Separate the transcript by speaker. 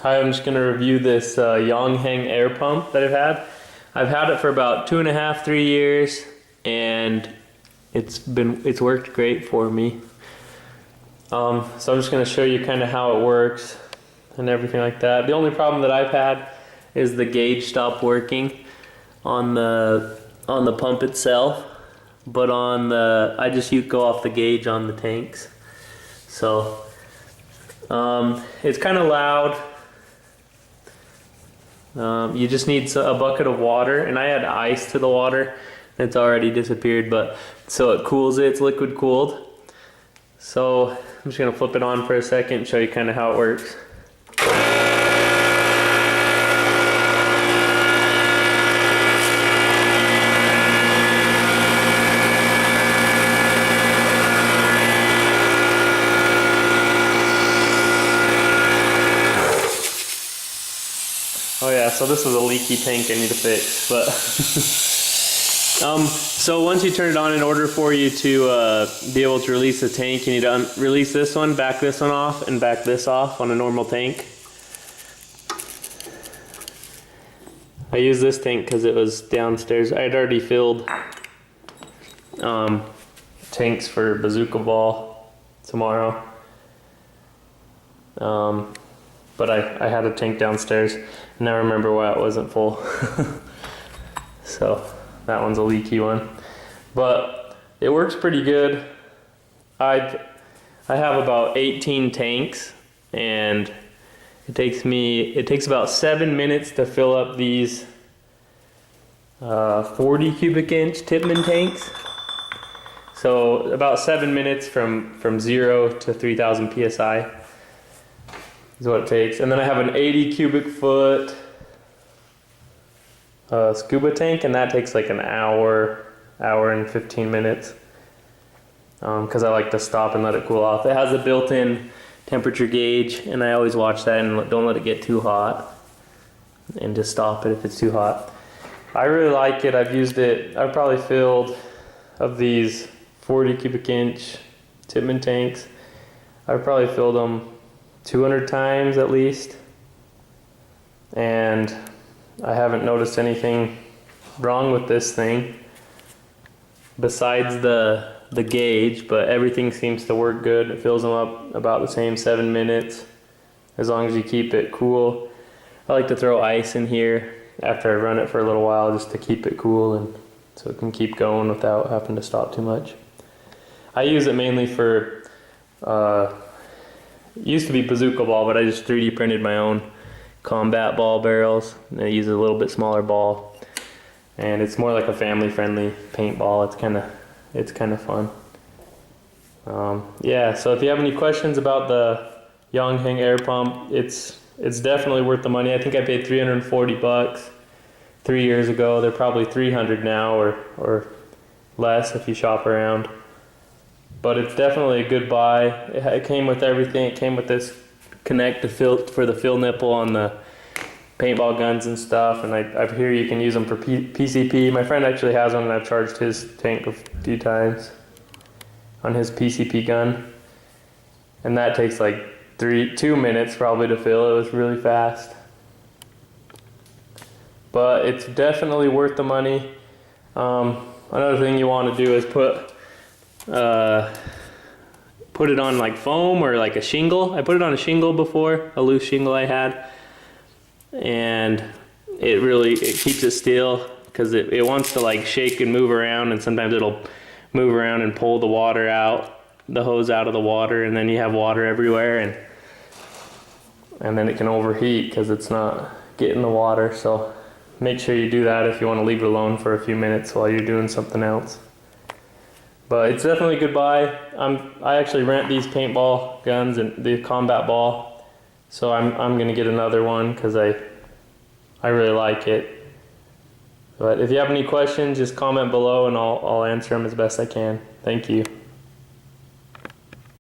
Speaker 1: Hi, I'm just going to review this Yong Heng Air Pump that I've had. I've had it for about 2.5, 3 years, and it's worked great for me. So I'm just going to show you kind of how it works and everything like that. The only problem that I've had is the gauge stopped working on the pump itself, but I just go off the gauge on the tanks. So it's kind of loud. You just need a bucket of water, and I had ice to the water. It's already disappeared, but so it cools it. It's liquid cooled. So I'm just gonna flip it on for a second and show you kind of how it works. Oh yeah, so this is a leaky tank I need to fix, but so once you turn it on, in order for you to be able to release the tank, you need to release this one, back this one off, and back this off on a normal tank. I use this tank because it was downstairs. I had already filled tanks for bazooka ball tomorrow, but I had a tank downstairs, and I remember why it wasn't full. So that one's a leaky one, but it works pretty good. I have about 18 tanks, and it takes about 7 minutes to fill up these 40 cubic inch Tipman tanks. So about 7 minutes from 0 to 3,000 psi is what it takes. And then I have an 80 cubic foot Scuba tank, and that takes like an hour and 15 minutes, because I like to stop and let it cool off. It has a built-in temperature gauge, and I always watch that and don't let it get too hot, and just stop it if it's too hot. I really like it. I've used it. I've probably filled, of these 40 cubic inch Tipman tanks, I've probably filled them 200 times at least, and I haven't noticed anything wrong with this thing besides the gauge, but everything seems to work good. It fills them up about the same 7 minutes, as long as you keep it cool. I like to throw ice in here after I run it for a little while, just to keep it cool and so it can keep going without having to stop too much. I use it mainly for, it used to be bazooka ball, but I just 3D printed my own combat ball barrels, and I use a little bit smaller ball, and it's more like a family friendly paintball. It's kind of fun. Yeah, so if you have any questions about the Yong Heng Air Pump, it's definitely worth the money. I think I paid $340 3 years ago. They're probably 300 now, or less if you shop around, but it's definitely a good buy. It came with everything. It came with this connect for the fill nipple on the paintball guns and stuff, and I hear you can use them for PCP. My friend actually has one, and I've charged his tank a few times on his PCP gun, and that takes like 2 minutes probably to fill. It was really fast, but it's definitely worth the money. Another thing you want to do is put it on like foam or like a shingle. I put it on a shingle before, a loose shingle I had, and it keeps it still, because it wants to like shake and move around, and sometimes it'll move around and pull the water out, the hose out of the water, and then you have water everywhere, and then it can overheat because it's not getting the water. So make sure you do that if you want to leave it alone for a few minutes while you're doing something else. But it's definitely a good buy. I actually rent these paintball guns and the combat ball, so I'm gonna get another one because I really like it. But if you have any questions, just comment below and I'll answer them as best I can. Thank you.